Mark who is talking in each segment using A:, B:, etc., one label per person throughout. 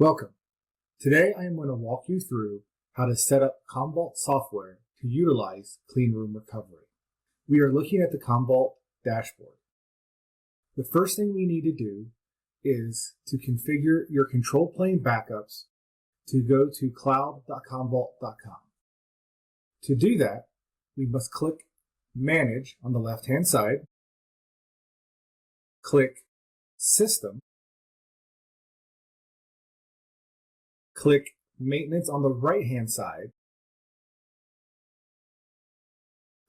A: Welcome. Today I am going to walk you through how to set up Commvault software to utilize Cleanroom Recovery. We are looking at the Commvault dashboard. The first thing we need to do is to configure your control plane backups to go to cloud.commvault.com. To do that, we must click Manage on the left-hand side, click System, click Maintenance on the right-hand side,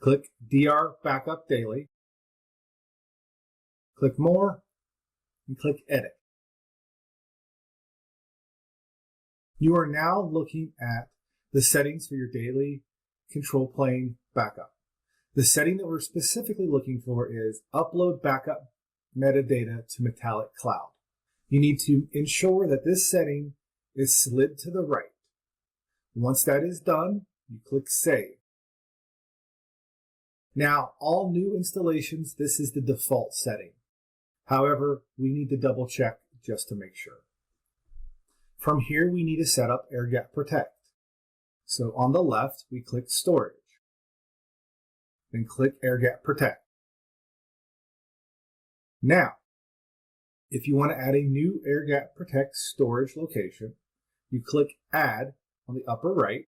A: click DR Backup Daily, click More, and click Edit. You are now looking at the settings for your daily control plane backup. The setting that we're specifically looking for is Upload Backup Metadata to Metallic Cloud. You need to ensure that this setting is slid to the right. Once that is done, you click Save. Now, all new installations, this is the default setting. However, we need to double check just to make sure. From here, we need to set up AirGap Protect. So on the left, we click Storage. Then click AirGap Protect. Now, if you want to add a new AirGap Protect storage location, you click Add on the upper right.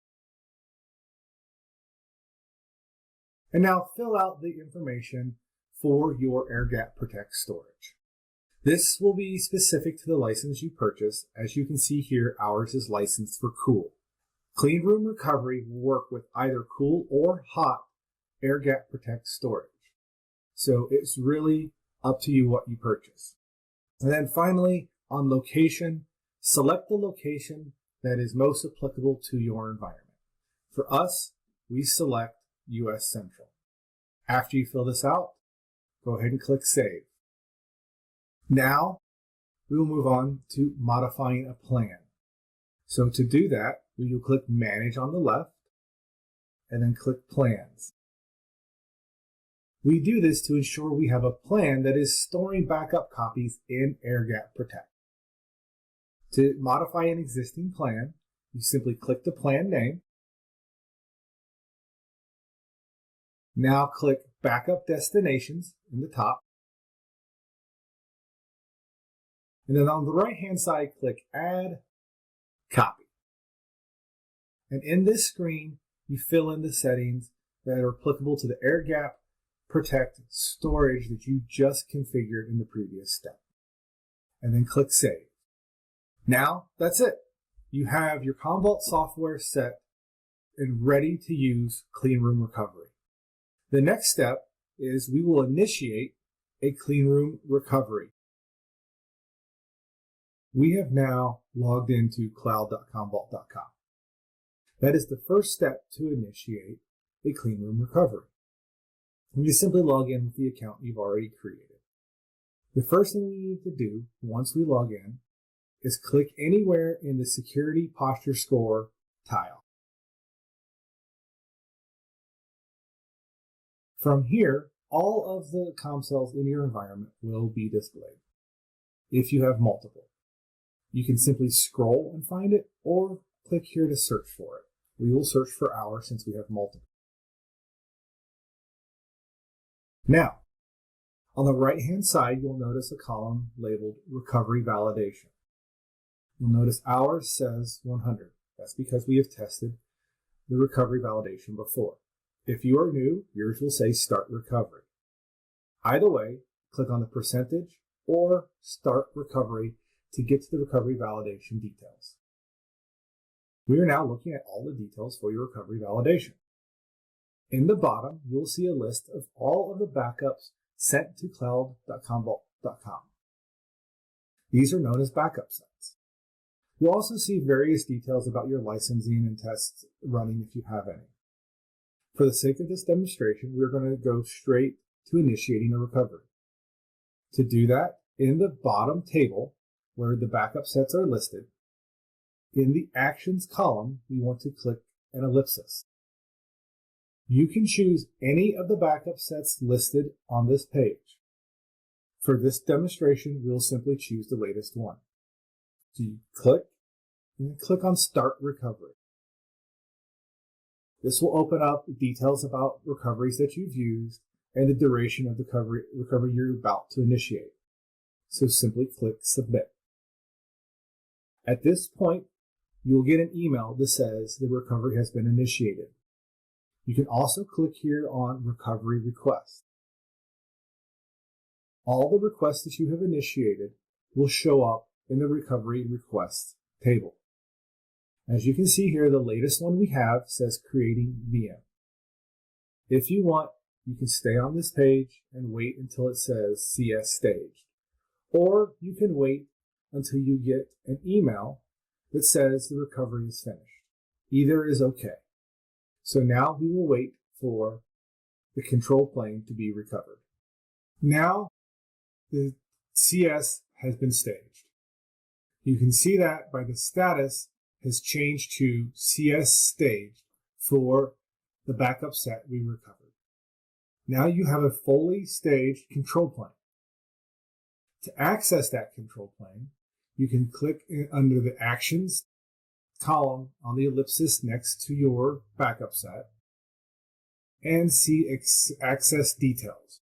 A: And now fill out the information for your AirGap Protect storage. This will be specific to the license you purchase. As you can see here, ours is licensed for Cool. Cleanroom Recovery will work with either cool or hot AirGap Protect storage. So it's really up to you what you purchase. And then finally, on location, select the location that is most applicable to your environment. For us, we select US Central. After you fill this out, go ahead and click Save. Now, we will move on to modifying a plan. So to do that, we will click Manage on the left, and then click Plans. We do this to ensure we have a plan that is storing backup copies in AirGap Protect. To modify an existing plan, you simply click the plan name. Now click Backup Destinations in the top. And then on the right-hand side, click Add Copy. And in this screen, you fill in the settings that are applicable to the AirGap Protect storage that you just configured in the previous step. And then click Save. Now, that's it. You have your Commvault software set and ready to use Cleanroom Recovery. The next step is we will initiate a Cleanroom Recovery. We have now logged into cloud.commvault.com. That is the first step to initiate a Cleanroom Recovery. You simply log in with the account you've already created. The first thing we need to do once we log in is click anywhere in the Security Posture Score tile. From here, all of the comm cells in your environment will be displayed. If you have multiple, you can simply scroll and find it, or click here to search for it. We will search for ours since we have multiple. Now, on the right-hand side, you'll notice a column labeled Recovery Validation. You'll notice ours says 100. That's because we have tested the recovery validation before. If you are new, yours will say Start Recovery. Either way, click on the percentage or Start Recovery to get to the recovery validation details. We are now looking at all the details for your recovery validation. In the bottom, you'll see a list of all of the backups sent to cloud.commvault.com. These are known as backup sets. You'll also see various details about your licensing and tests running if you have any. For the sake of this demonstration, we're going to go straight to initiating a recovery. To do that, in the bottom table, where the backup sets are listed, in the Actions column, we want to click an ellipsis. You can choose any of the backup sets listed on this page. For this demonstration, we'll simply choose the latest one. So you click and then click on Start Recovery. This will open up details about recoveries that you've used and the duration of the recovery you're about to initiate. So simply click Submit. At this point, you'll get an email that says the recovery has been initiated. You can also click here on Recovery Request. All the requests that you have initiated will show up in the Recovery Requests table. As you can see here, the latest one we have says Creating VM. If you want, you can stay on this page and wait until it says CS Staged. Or you can wait until you get an email that says the recovery is finished. Either is okay. So now we will wait for the control plane to be recovered. Now the CS has been staged. You can see that by the status has changed to CS staged for the backup set we recovered. Now you have a fully staged control plane. To access that control plane, you can click under the Actions column on the ellipsis next to your backup set and see Access Details.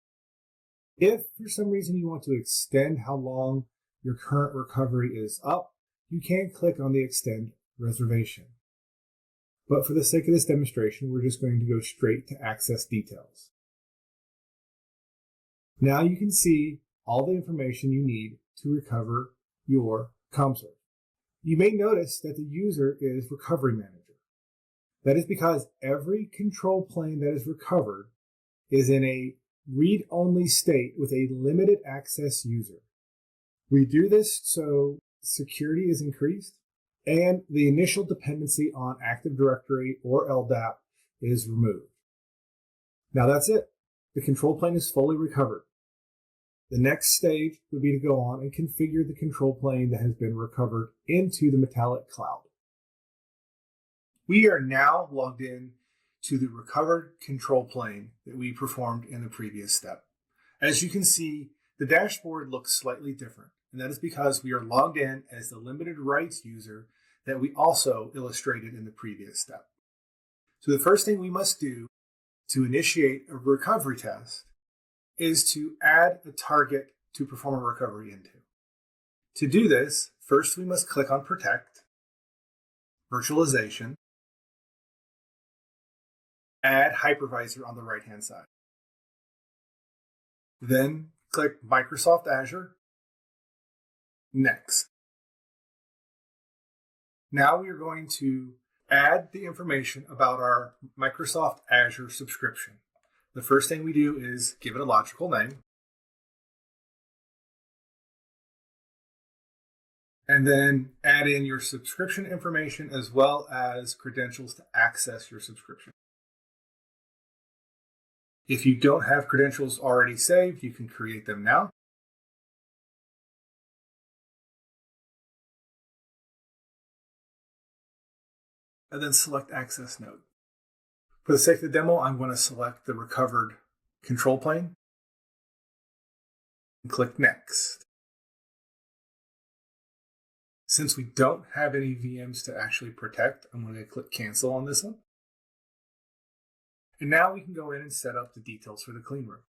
A: If for some reason you want to extend how long your current recovery is up, you can click on the Extend Reservation. But for the sake of this demonstration, we're just going to go straight to Access Details. Now you can see all the information you need to recover your Commvault. You may notice that the user is Recovery Manager. That is because every control plane that is recovered is in a read-only state with a limited access user. We do this so security is increased and the initial dependency on Active Directory or LDAP is removed. Now that's it. The control plane is fully recovered. The next stage would be to go on and configure the control plane that has been recovered into the Metallic Cloud. We are now logged in to the recovered control plane that we performed in the previous step. As you can see, the dashboard looks slightly different, and that is because we are logged in as the limited rights user that we also illustrated in the previous step. So the first thing we must do to initiate a recovery test is to add a target to perform a recovery into. To do this, first we must click on Protect, Virtualization, Add Hypervisor on the right-hand side. Then click Microsoft Azure, Next. Now we are going to add the information about our Microsoft Azure subscription. The first thing we do is give it a logical name. And then add in your subscription information as well as credentials to access your subscription. If you don't have credentials already saved, you can create them now. And then select Access Node. For the sake of the demo, I'm going to select the recovered control plane and click Next. Since we don't have any VMs to actually protect, I'm going to click Cancel on this one. And now we can go in and set up the details for the clean room.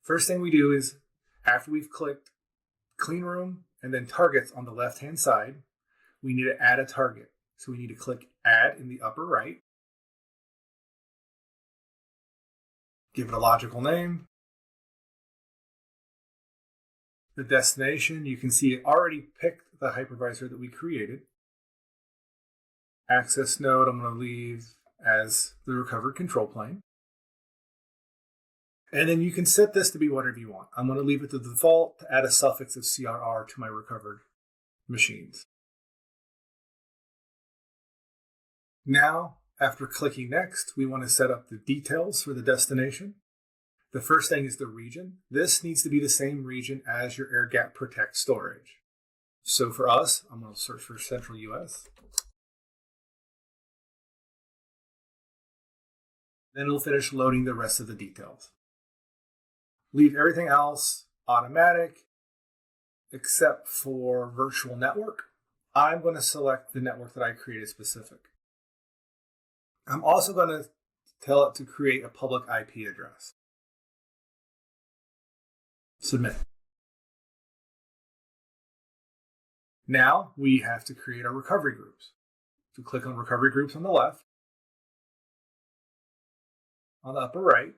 A: First thing we do is, after we've clicked Clean Room and then Targets on the left-hand side, we need to add a target. So we need to click Add in the upper right. Give it a logical name. The destination, you can see it already picked the hypervisor that we created. Access node, I'm going to leave as the recovered control plane. And then you can set this to be whatever you want. I'm going to leave it to the default to add a suffix of CRR to my recovered machines. Now, after clicking Next, we want to set up the details for the destination. The first thing is the region. This needs to be the same region as your AirGap Protect storage. So for us, I'm going to search for Central US. Then it'll finish loading the rest of the details. Leave everything else automatic. except for virtual network, I'm going to select the network that I created specific. I'm also going to tell it to create a public IP address. Submit. Now we have to create our recovery groups. So click on recovery groups on the left. On the upper right,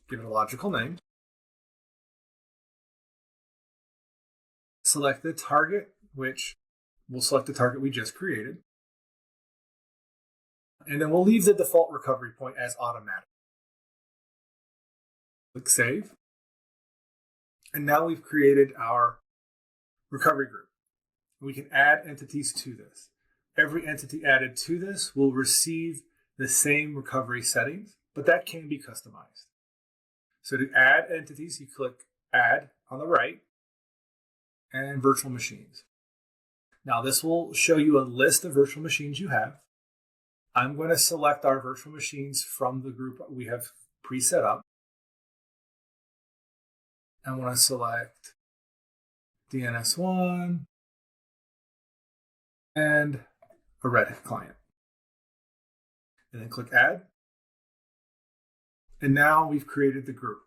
A: give it a logical name. Select the target, which we'll select the target we just created. And then we'll leave the default recovery point as automatic. Click Save. And now we've created our recovery group. We can add entities to this. Every entity added to this will receive the same recovery settings, but that can be customized. So to add entities, you click Add on the right and Virtual Machines. Now this will show you a list of virtual machines you have. I'm going to select our virtual machines from the group we have pre-set up. I want to select DNS1 and a Red Hat client. And then click Add. And now we've created the group.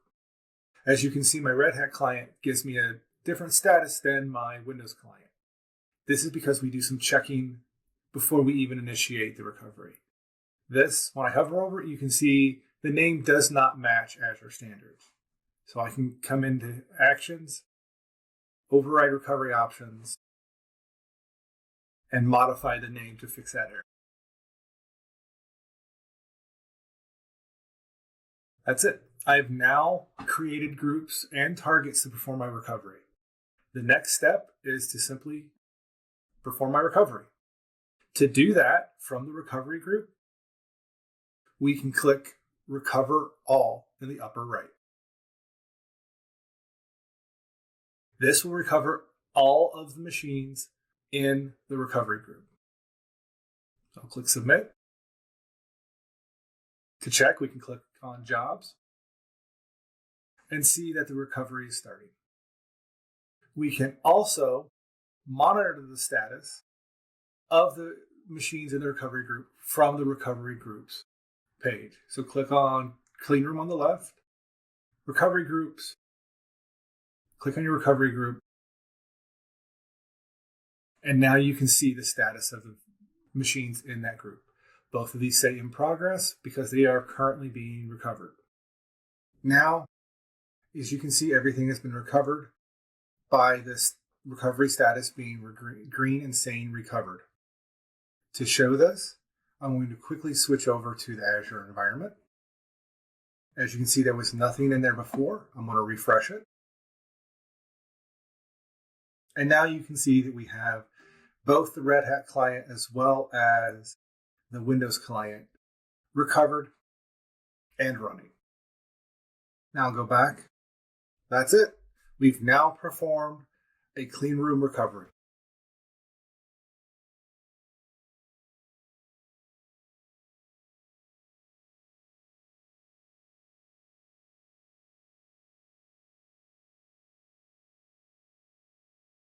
A: As you can see, my Red Hat client gives me a different status than my Windows client. This is because we do some checking before we even initiate the recovery. This, when I hover over it, you can see the name does not match Azure standards. So I can come into Actions, override recovery options, and modify the name to fix that error. That's it. I've now created groups and targets to perform my recovery. The next step is to simply perform my recovery. To do that, from the recovery group, we can click Recover All in the upper right. This will recover all of the machines in the recovery group. So I'll click Submit. To check, we can click on Jobs and see that the recovery is starting. We can also monitor the status of the machines in the recovery group from the recovery groups page. So click on Cleanroom on the left, recovery groups, click on your recovery group, and now you can see the status of the machines in that group. Both of these say in progress because they are currently being recovered. Now, as you can see, everything has been recovered by this recovery status being green and saying recovered. To show this, I'm going to quickly switch over to the Azure environment. As you can see, there was nothing in there before. I'm going to refresh it. And now you can see that we have both the Red Hat client as well as the Windows client recovered and running. Now I'll go back. That's it. We've now performed a clean room recovery.